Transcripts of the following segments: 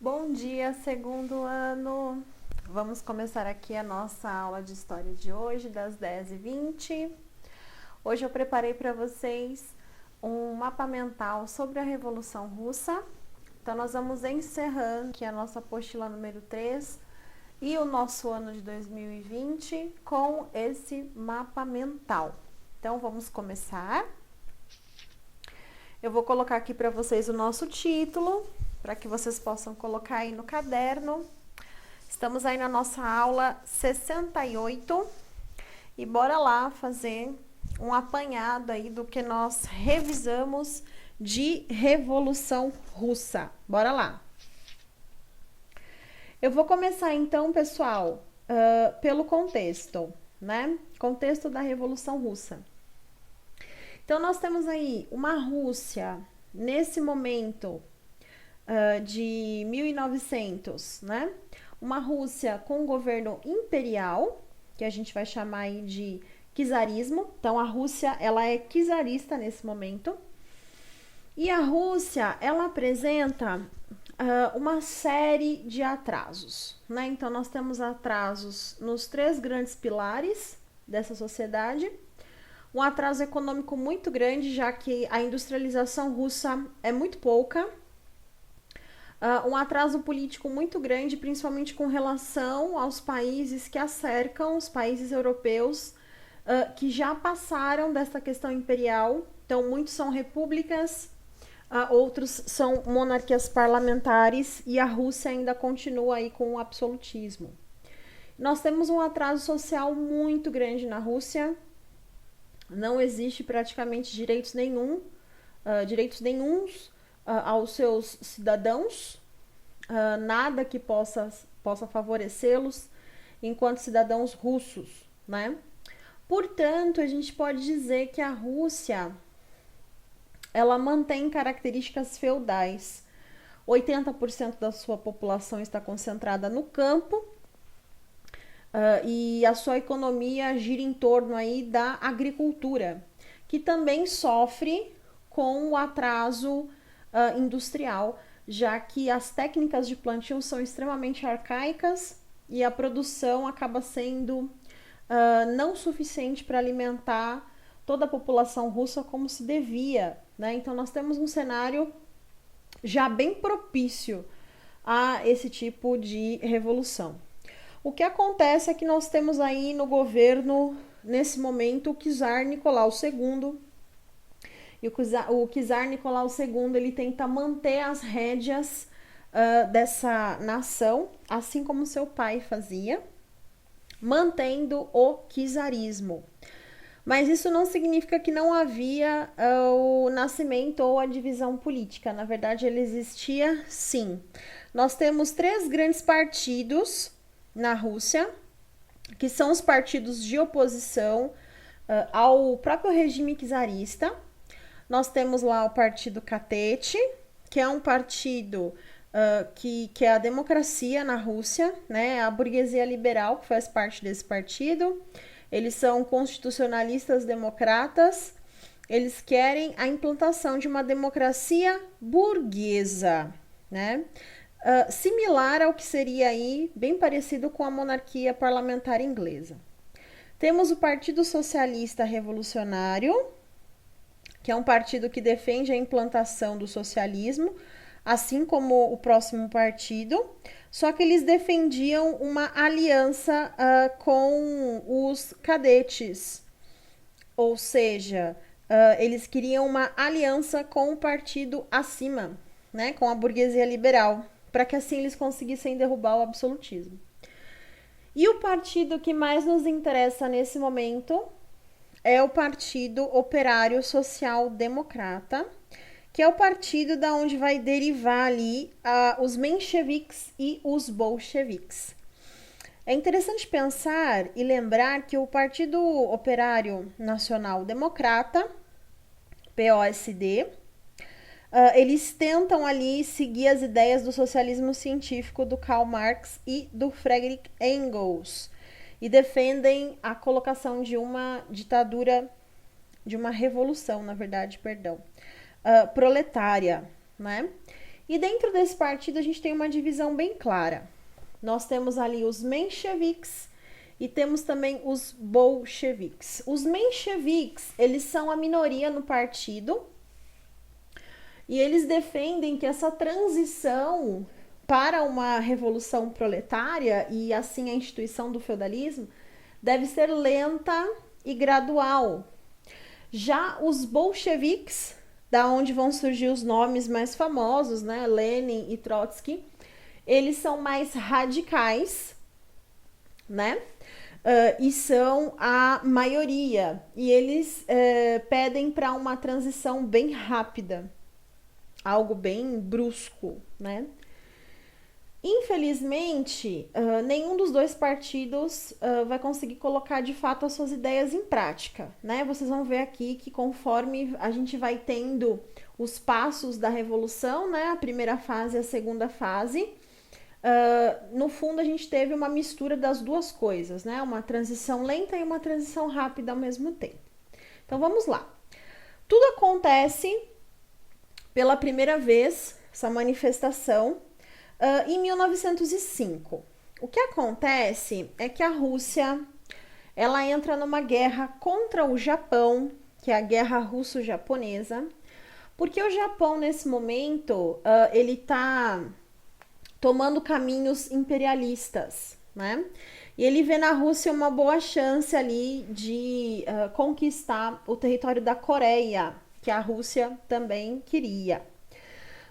Bom dia, segundo ano! Vamos começar aqui a nossa aula de história de hoje, das 10h20. Hoje eu preparei para vocês um mapa mental sobre a Revolução Russa. Então, nós vamos encerrando aqui a nossa apostila número 3 e o nosso ano de 2020 com esse mapa mental. Então, vamos começar. Eu vou colocar aqui para vocês o nosso título, para que vocês possam colocar aí no caderno. Estamos aí na nossa aula 68 e bora lá fazer um apanhado aí do que nós revisamos de Revolução Russa. Bora lá! Eu vou começar então, pessoal, pelo contexto, né? Contexto da Revolução Russa. Então, nós temos aí uma Rússia, nesse momento de 1900, né? Uma Rússia com governo imperial, que a gente vai chamar aí de czarismo. Então, a Rússia, ela é czarista nesse momento. E a Rússia, ela apresenta uma série de atrasos, né? Então, nós temos atrasos nos 3 grandes pilares dessa sociedade. Um atraso econômico muito grande, já que a industrialização russa é muito pouca. Um atraso político muito grande, principalmente com relação aos países que a cercam, os países europeus, que já passaram dessa questão imperial. Então, muitos são repúblicas, outros são monarquias parlamentares, e a Rússia ainda continua aí com o absolutismo. Nós temos um atraso social muito grande na Rússia. Não existe praticamente direitos nenhuns aos seus cidadãos, nada que possa favorecê-los enquanto cidadãos russos, né? Portanto, a gente pode dizer que a Rússia, ela mantém características feudais. 80% da sua população está concentrada no campo, e a sua economia gira em torno aí da agricultura, que também sofre com o atraso industrial, já que as técnicas de plantio são extremamente arcaicas e a produção acaba sendo não suficiente para alimentar toda a população russa como se devia, né? Então, nós temos um cenário já bem propício a esse tipo de revolução. O que acontece é que nós temos aí no governo, nesse momento, o czar Nicolau II. E o czar Nicolau II, ele tenta manter as rédeas dessa nação, assim como seu pai fazia, mantendo o czarismo. Mas isso não significa que não havia o nascimento ou a divisão política. Na verdade, ele existia sim. Nós temos 3 grandes partidos na Rússia, que são os partidos de oposição ao próprio regime czarista. Nós temos lá o Partido Katete, que é um partido que é a democracia na Rússia, né? A burguesia liberal que faz parte desse partido. Eles são constitucionalistas democratas. Eles querem a implantação de uma democracia burguesa, né? Similar ao que seria aí, bem parecido com a monarquia parlamentar inglesa. Temos o Partido Socialista Revolucionário, que é um partido que defende a implantação do socialismo, assim como o próximo partido, só que eles defendiam uma aliança com os cadetes, ou seja, eles queriam uma aliança com o partido acima, né, com a burguesia liberal, para que assim eles conseguissem derrubar o absolutismo. E o partido que mais nos interessa nesse momento é o Partido Operário Social Democrata, que é o partido da onde vai derivar ali os mencheviques e os bolcheviques. É interessante pensar e lembrar que o Partido Operário Nacional Democrata, POSD, eles tentam ali seguir as ideias do socialismo científico do Karl Marx e do Friedrich Engels, e defendem a colocação de uma ditadura, de uma revolução, na verdade, proletária, né? E dentro desse partido a gente tem uma divisão bem clara. Nós temos ali os mencheviques e temos também os bolcheviques. Os mencheviques, eles são a minoria no partido e eles defendem que essa transição para uma revolução proletária e assim a instituição do feudalismo deve ser lenta e gradual. Já os bolcheviques, da onde vão surgir os nomes mais famosos, né, Lenin e Trotsky, eles são mais radicais, né, e são a maioria, e eles pedem para uma transição bem rápida, algo bem brusco, né. Infelizmente, nenhum dos dois partidos vai conseguir colocar de fato as suas ideias em prática, né? Vocês vão ver aqui que conforme a gente vai tendo os passos da revolução, né? A primeira fase e a segunda fase, no fundo a gente teve uma mistura das duas coisas, né? Uma transição lenta e uma transição rápida ao mesmo tempo. Então vamos lá. Tudo acontece pela primeira vez, essa manifestação, em 1905. O que acontece é que a Rússia ela entra numa guerra contra o Japão, que é a Guerra Russo-Japonesa, porque o Japão nesse momento ele está tomando caminhos imperialistas, né? E ele vê na Rússia uma boa chance ali de conquistar o território da Coreia, que a Rússia também queria.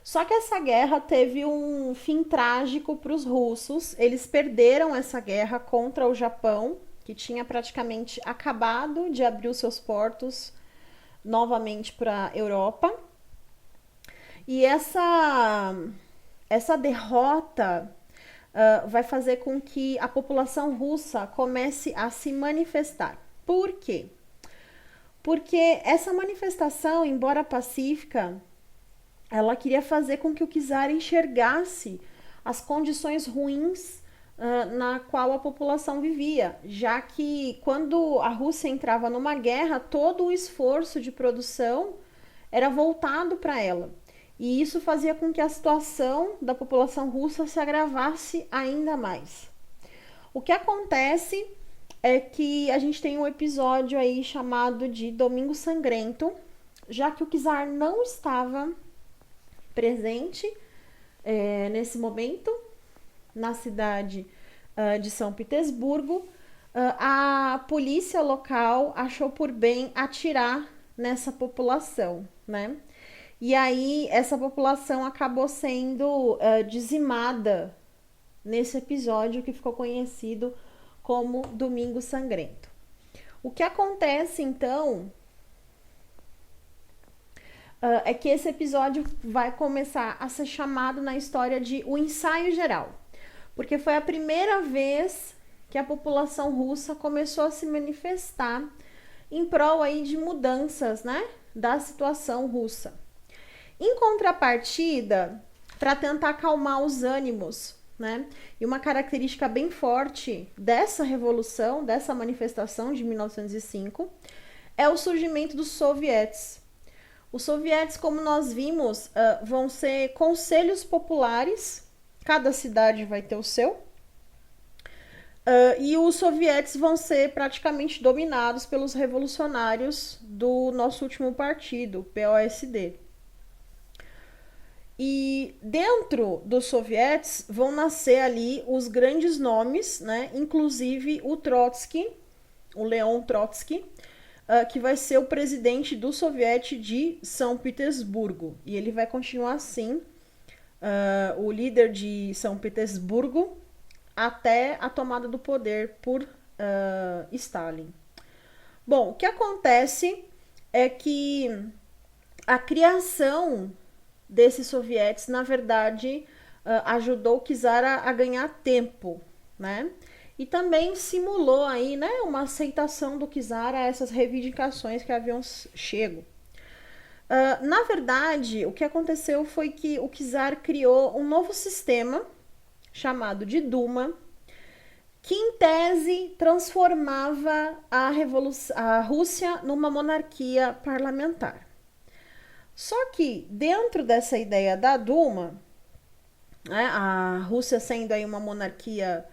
Só que essa guerra teve um fim trágico para os russos. Eles perderam essa guerra contra o Japão, que tinha praticamente acabado de abrir os seus portos novamente para a Europa. E essa derrota vai fazer com que a população russa comece a se manifestar. Por quê? Porque essa manifestação, embora pacífica, ela queria fazer com que o czar enxergasse as condições ruins na qual a população vivia, já que quando a Rússia entrava numa guerra, todo o esforço de produção era voltado para ela. E isso fazia com que a situação da população russa se agravasse ainda mais. O que acontece é que a gente tem um episódio aí chamado de Domingo Sangrento, já que o czar não estava presente nesse momento na cidade de São Petersburgo, a polícia local achou por bem atirar nessa população, né? E aí essa população acabou sendo dizimada nesse episódio que ficou conhecido como Domingo Sangrento. O que acontece então é que esse episódio vai começar a ser chamado na história de o ensaio geral, porque foi a primeira vez que a população russa começou a se manifestar em prol aí de mudanças, né, da situação russa. Em contrapartida, para tentar acalmar os ânimos, né, e uma característica bem forte dessa revolução, dessa manifestação de 1905, é o surgimento dos sovietes. Os sovietes, como nós vimos, vão ser conselhos populares, cada cidade vai ter o seu, e os sovietes vão ser praticamente dominados pelos revolucionários do nosso último partido, POSD. E dentro dos sovietes vão nascer ali os grandes nomes, né? Inclusive o Trotsky, o Leon Trotsky, que vai ser o presidente do soviete de São Petersburgo. E ele vai continuar assim, o líder de São Petersburgo, até a tomada do poder por Stalin. Bom, o que acontece é que a criação desses sovietes, na verdade, ajudou o czar a ganhar tempo, né? E também simulou aí, né, uma aceitação do czar a essas reivindicações que haviam chego. Na verdade, o que aconteceu foi que o czar criou um novo sistema chamado de Duma, que em tese transformava a Rússia numa monarquia parlamentar. Só que dentro dessa ideia da Duma, né, a Rússia sendo aí uma monarquia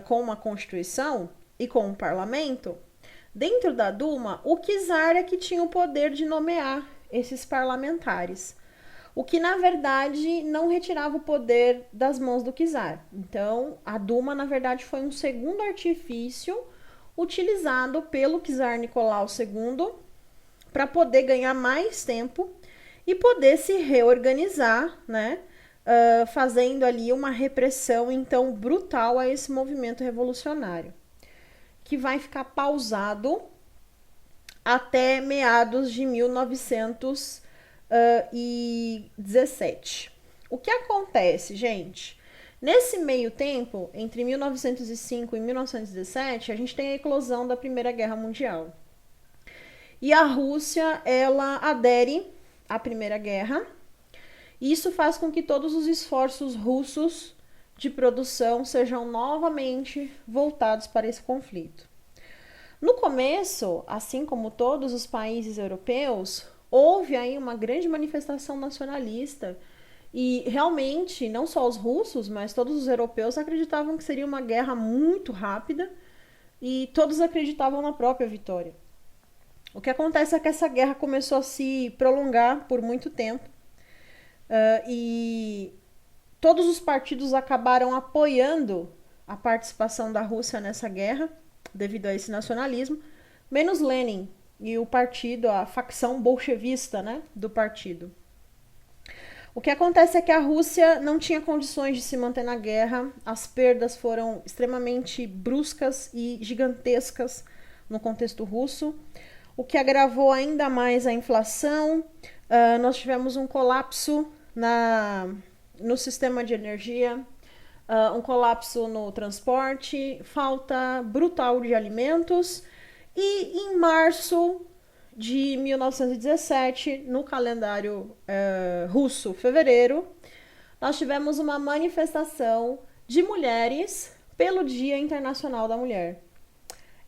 com uma constituição e com um parlamento, dentro da Duma, o czar é que tinha o poder de nomear esses parlamentares. O que, na verdade, não retirava o poder das mãos do czar. Então, a Duma, na verdade, foi um segundo artifício utilizado pelo czar Nicolau II para poder ganhar mais tempo e poder se reorganizar, né? Fazendo ali uma repressão, então, brutal a esse movimento revolucionário, que vai ficar pausado até meados de 1917. O que acontece, gente? Nesse meio tempo, entre 1905 e 1917, a gente tem a eclosão da Primeira Guerra Mundial. E a Rússia, ela adere à Primeira Guerra. E isso faz com que todos os esforços russos de produção sejam novamente voltados para esse conflito. No começo, assim como todos os países europeus, houve aí uma grande manifestação nacionalista e realmente não só os russos, mas todos os europeus acreditavam que seria uma guerra muito rápida e todos acreditavam na própria vitória. O que acontece é que essa guerra começou a se prolongar por muito tempo e todos os partidos acabaram apoiando a participação da Rússia nessa guerra devido a esse nacionalismo, menos Lenin e o partido, a facção bolchevista, né, do partido. O que acontece é que a Rússia não tinha condições de se manter na guerra, as perdas foram extremamente bruscas e gigantescas no contexto russo, o que agravou ainda mais a inflação. Nós tivemos um colapso no sistema de energia, um colapso no transporte, falta brutal de alimentos. E em março de 1917, no calendário russo, fevereiro, nós tivemos uma manifestação de mulheres pelo Dia Internacional da Mulher.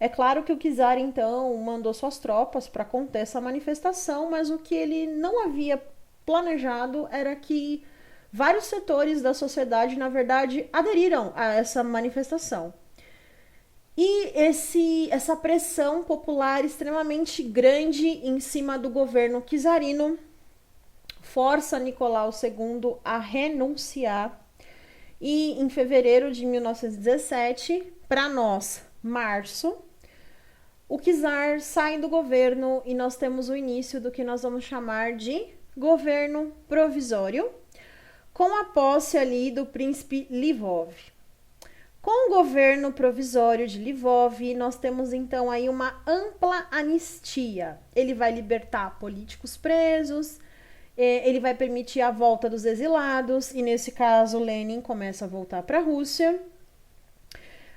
É claro que o czar, então, mandou suas tropas para conter essa manifestação, mas o que ele não havia planejado era que vários setores da sociedade, na verdade, aderiram a essa manifestação. E essa pressão popular extremamente grande em cima do governo czarino força Nicolau II a renunciar. E em fevereiro de 1917, para nós, março, o czar sai do governo e nós temos o início do que nós vamos chamar de governo provisório, com a posse ali do príncipe Lvov. Com o governo provisório de Lvov, nós temos então aí uma ampla anistia. Ele vai libertar políticos presos, ele vai permitir a volta dos exilados, e nesse caso Lenin começa a voltar para a Rússia.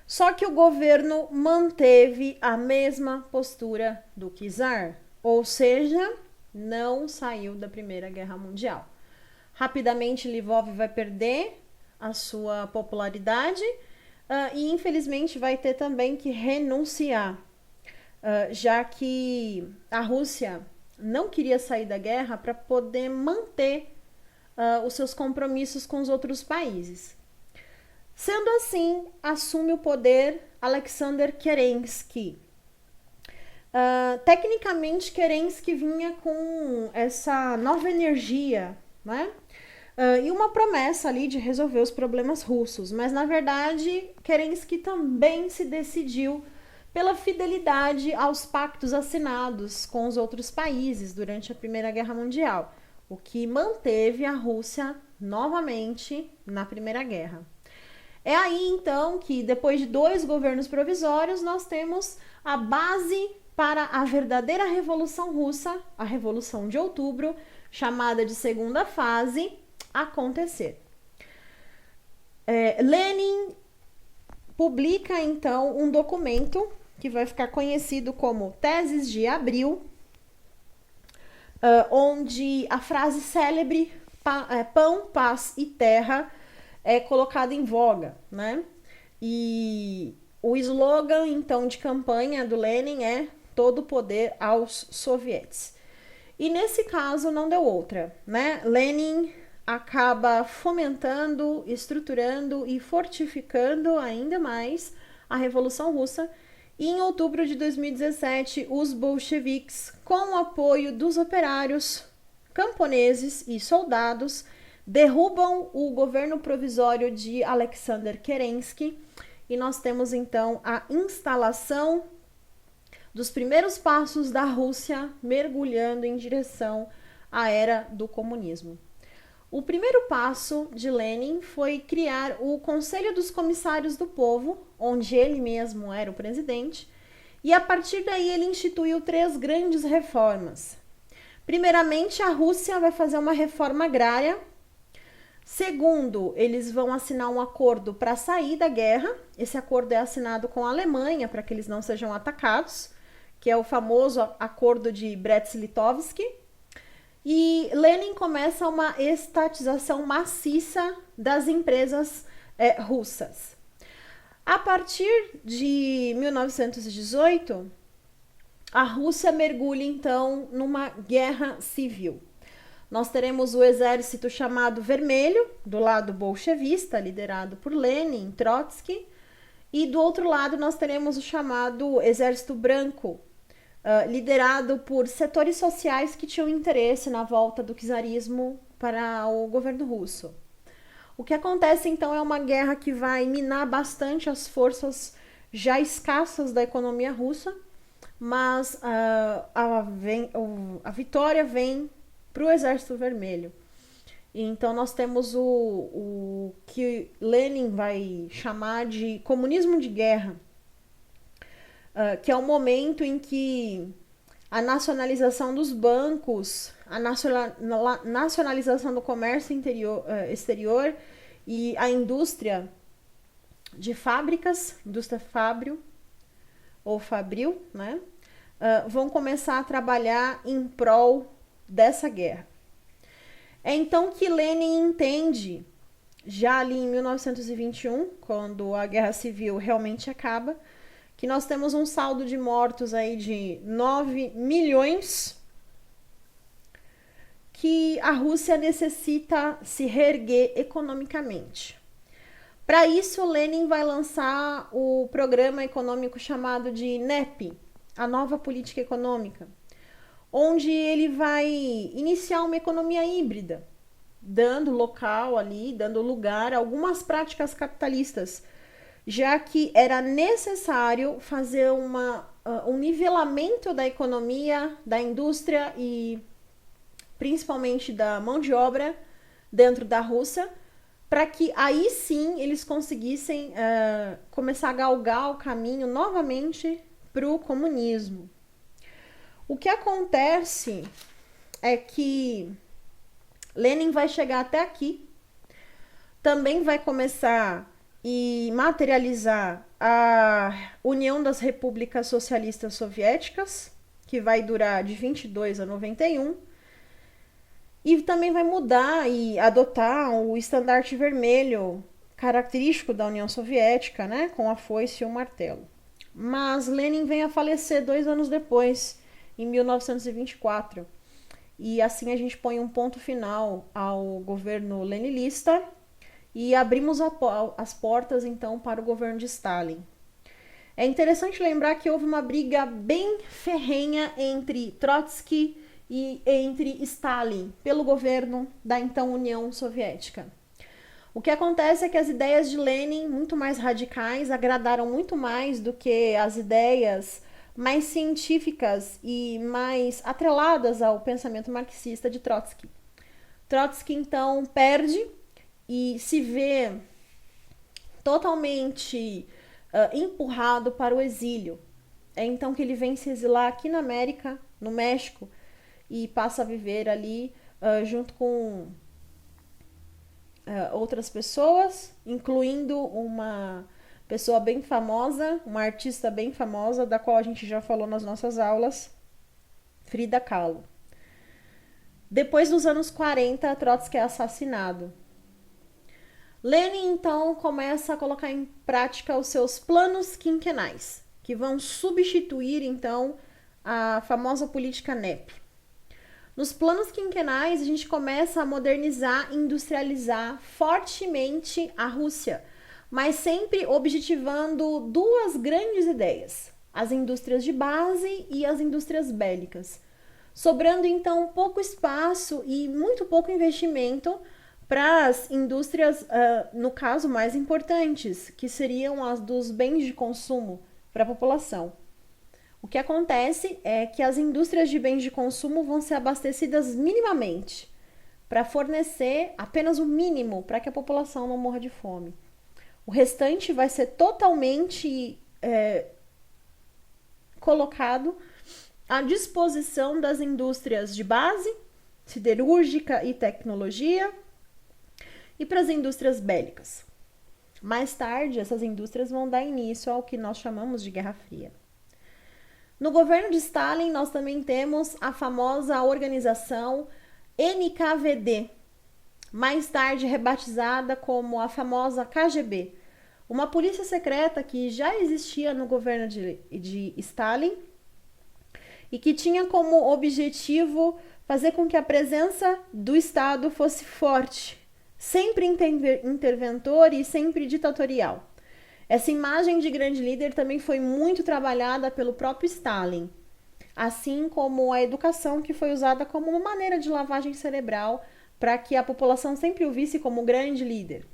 Só que o governo manteve a mesma postura do czar, ou seja, não saiu da Primeira Guerra Mundial. Rapidamente Lvov vai perder a sua popularidade e infelizmente vai ter também que renunciar, já que a Rússia não queria sair da guerra para poder manter os seus compromissos com os outros países. Sendo assim, assume o poder Alexander Kerensky. Tecnicamente, Kerensky vinha com essa nova energia, né? E uma promessa ali de resolver os problemas russos. Mas, na verdade, Kerensky também se decidiu pela fidelidade aos pactos assinados com os outros países durante a Primeira Guerra Mundial, o que manteve a Rússia novamente na Primeira Guerra. É aí, então, que depois de 2 governos provisórios, nós temos a base para a verdadeira Revolução Russa, a Revolução de Outubro, chamada de Segunda Fase, acontecer. Lenin publica, então, um documento que vai ficar conhecido como Teses de Abril, onde a frase célebre pão, paz e terra é colocado em voga, né? E o slogan, então, de campanha do Lenin é todo o poder aos sovietes. E nesse caso não deu outra, né? Lenin acaba fomentando, estruturando e fortificando ainda mais a Revolução Russa. E em outubro de 2017, os bolcheviques, com o apoio dos operários, camponeses e soldados, derrubam o governo provisório de Alexander Kerensky e nós temos então a instalação dos primeiros passos da Rússia mergulhando em direção à era do comunismo. O primeiro passo de Lenin foi criar o Conselho dos Comissários do Povo, onde ele mesmo era o presidente, e a partir daí ele instituiu 3 grandes reformas. Primeiramente, a Rússia vai fazer uma reforma agrária. Segundo, eles vão assinar um acordo para sair da guerra. Esse acordo é assinado com a Alemanha para que eles não sejam atacados, que é o famoso acordo de Brest-Litovsk. E Lenin começa uma estatização maciça das empresas russas. A partir de 1918, a Rússia mergulha então numa guerra civil. Nós teremos o exército chamado Vermelho, do lado bolchevista, liderado por Lenin, Trotsky, e do outro lado nós teremos o chamado Exército Branco, liderado por setores sociais que tinham interesse na volta do czarismo para o governo russo. O que acontece então é uma guerra que vai minar bastante as forças já escassas da economia russa, mas a vitória vem para o Exército Vermelho. Então nós temos o que Lenin vai chamar de comunismo de guerra, que é o momento em que a nacionalização dos bancos, a nacionalização do comércio exterior e a indústria de fábricas, indústria fábril ou fabril, né, vão começar a trabalhar em prol dessa guerra. É então que Lenin entende, já ali em 1921, quando a guerra civil realmente acaba, que nós temos um saldo de mortos aí de 9 milhões, que a Rússia necessita se reerguer economicamente. Para isso, Lenin vai lançar o programa econômico chamado de NEP, a Nova Política Econômica, onde ele vai iniciar uma economia híbrida, dando lugar a algumas práticas capitalistas, já que era necessário fazer um nivelamento da economia, da indústria e principalmente da mão de obra dentro da Rússia, para que aí sim eles conseguissem começar a galgar o caminho novamente para o comunismo. O que acontece é que Lenin vai chegar até aqui, também vai começar e materializar a União das Repúblicas Socialistas Soviéticas, que vai durar de 22 a 91, e também vai mudar e adotar o estandarte vermelho característico da União Soviética, né, com a foice e o martelo. Mas Lenin vem a falecer 2 anos depois, em 1924, e assim a gente põe um ponto final ao governo leninista e abrimos as portas, então, para o governo de Stalin. É interessante lembrar que houve uma briga bem ferrenha entre Trotsky e entre Stalin pelo governo da então União Soviética. O que acontece é que as ideias de Lenin, muito mais radicais, agradaram muito mais do que as ideias mais científicas e mais atreladas ao pensamento marxista de Trotsky. Trotsky, então, perde e se vê totalmente empurrado para o exílio. É então que ele vem se exilar aqui na América, no México, e passa a viver ali junto com outras pessoas, incluindo uma pessoa bem famosa, uma artista bem famosa, da qual a gente já falou nas nossas aulas, Frida Kahlo. Depois dos anos 40, Trotsky é assassinado. Lenin, então, começa a colocar em prática os seus planos quinquenais, que vão substituir, então, a famosa política NEP. Nos planos quinquenais, a gente começa a modernizar e industrializar fortemente a Rússia, mas sempre objetivando duas grandes ideias: as indústrias de base e as indústrias bélicas, sobrando então pouco espaço e muito pouco investimento para as indústrias, no caso, mais importantes, que seriam as dos bens de consumo para a população. O que acontece é que as indústrias de bens de consumo vão ser abastecidas minimamente, para fornecer apenas o mínimo para que a população não morra de fome. O restante vai ser totalmente colocado à disposição das indústrias de base, siderúrgica e tecnologia, e para as indústrias bélicas. Mais tarde, essas indústrias vão dar início ao que nós chamamos de Guerra Fria. No governo de Stalin, nós também temos a famosa organização NKVD, mais tarde rebatizada como a famosa KGB, uma polícia secreta que já existia no governo de Stalin e que tinha como objetivo fazer com que a presença do Estado fosse forte, sempre interventor e sempre ditatorial. Essa imagem de grande líder também foi muito trabalhada pelo próprio Stalin, assim como a educação, que foi usada como uma maneira de lavagem cerebral para que a população sempre o visse como grande líder.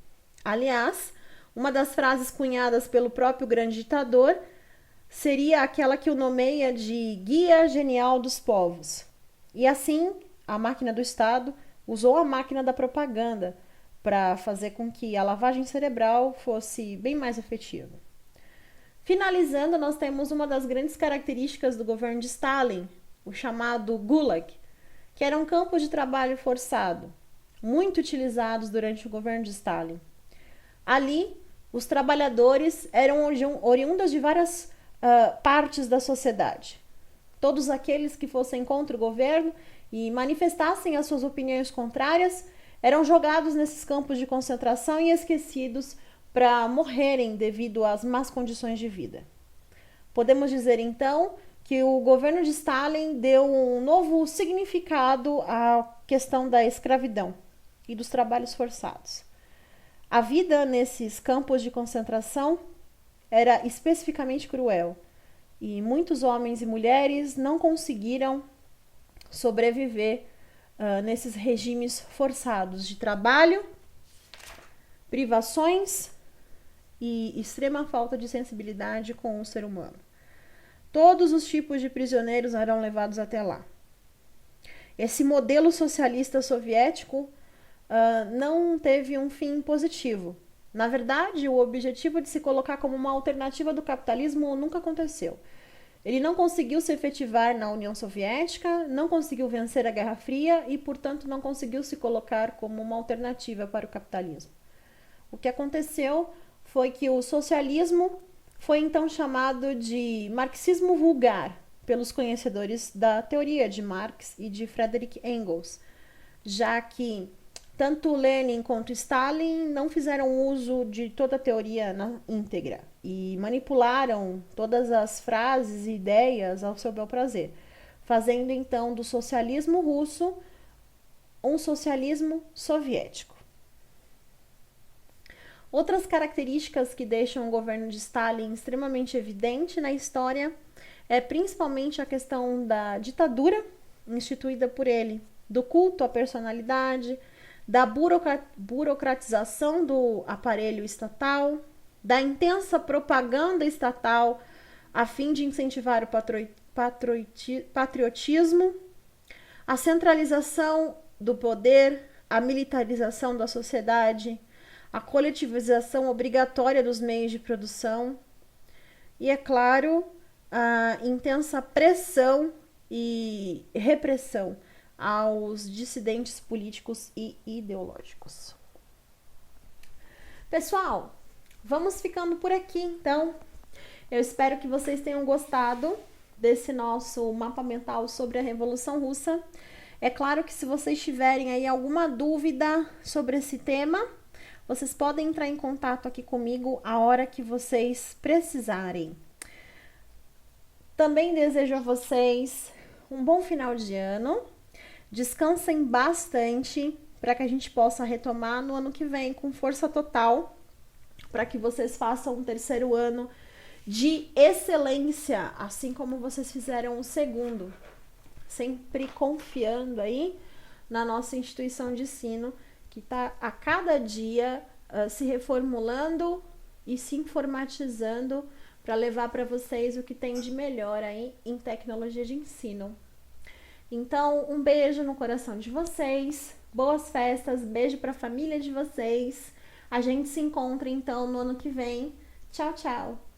Aliás, uma das frases cunhadas pelo próprio grande ditador seria aquela que o nomeia de guia genial dos povos. E assim, a máquina do Estado usou a máquina da propaganda para fazer com que a lavagem cerebral fosse bem mais efetiva. Finalizando, nós temos uma das grandes características do governo de Stalin, o chamado Gulag, que eram campos de trabalho forçado, muito utilizados durante o governo de Stalin. Ali, os trabalhadores eram oriundos de várias partes da sociedade. Todos aqueles que fossem contra o governo e manifestassem as suas opiniões contrárias eram jogados nesses campos de concentração e esquecidos para morrerem devido às más condições de vida. Podemos dizer, então, que o governo de Stalin deu um novo significado à questão da escravidão e dos trabalhos forçados. A vida nesses campos de concentração era especificamente cruel e muitos homens e mulheres não conseguiram sobreviver nesses regimes forçados de trabalho, privações e extrema falta de sensibilidade com o ser humano. Todos os tipos de prisioneiros eram levados até lá. Esse modelo socialista soviético não teve um fim positivo. Na verdade, o objetivo de se colocar como uma alternativa do capitalismo nunca aconteceu. Ele não conseguiu se efetivar na União Soviética, não conseguiu vencer a Guerra Fria e, portanto, não conseguiu se colocar como uma alternativa para o capitalismo. O que aconteceu foi que o socialismo foi então chamado de marxismo vulgar pelos conhecedores da teoria de Marx e de Friedrich Engels, já que tanto Lenin quanto Stalin não fizeram uso de toda a teoria na íntegra e manipularam todas as frases e ideias ao seu bel prazer, fazendo então do socialismo russo um socialismo soviético. Outras características que deixam o governo de Stalin extremamente evidente na história é principalmente a questão da ditadura instituída por ele, do culto à personalidade, da burocratização do aparelho estatal, da intensa propaganda estatal a fim de incentivar o patriotismo, a centralização do poder, a militarização da sociedade, a coletivização obrigatória dos meios de produção e, é claro, a intensa pressão e repressão aos dissidentes políticos e ideológicos. Pessoal, vamos ficando por aqui, então. Eu espero que vocês tenham gostado desse nosso mapa mental sobre a Revolução Russa. É claro que se vocês tiverem aí alguma dúvida sobre esse tema, vocês podem entrar em contato aqui comigo a hora que vocês precisarem. Também desejo a vocês um bom final de ano. Descansem bastante para que a gente possa retomar no ano que vem com força total, para que vocês façam um terceiro ano de excelência, assim como vocês fizeram o segundo. Sempre confiando aí na nossa instituição de ensino, que está a cada dia se reformulando e se informatizando para levar para vocês o que tem de melhor aí em tecnologia de ensino. Então, um beijo no coração de vocês, boas festas, beijo para a família de vocês. A gente se encontra então no ano que vem. Tchau, tchau!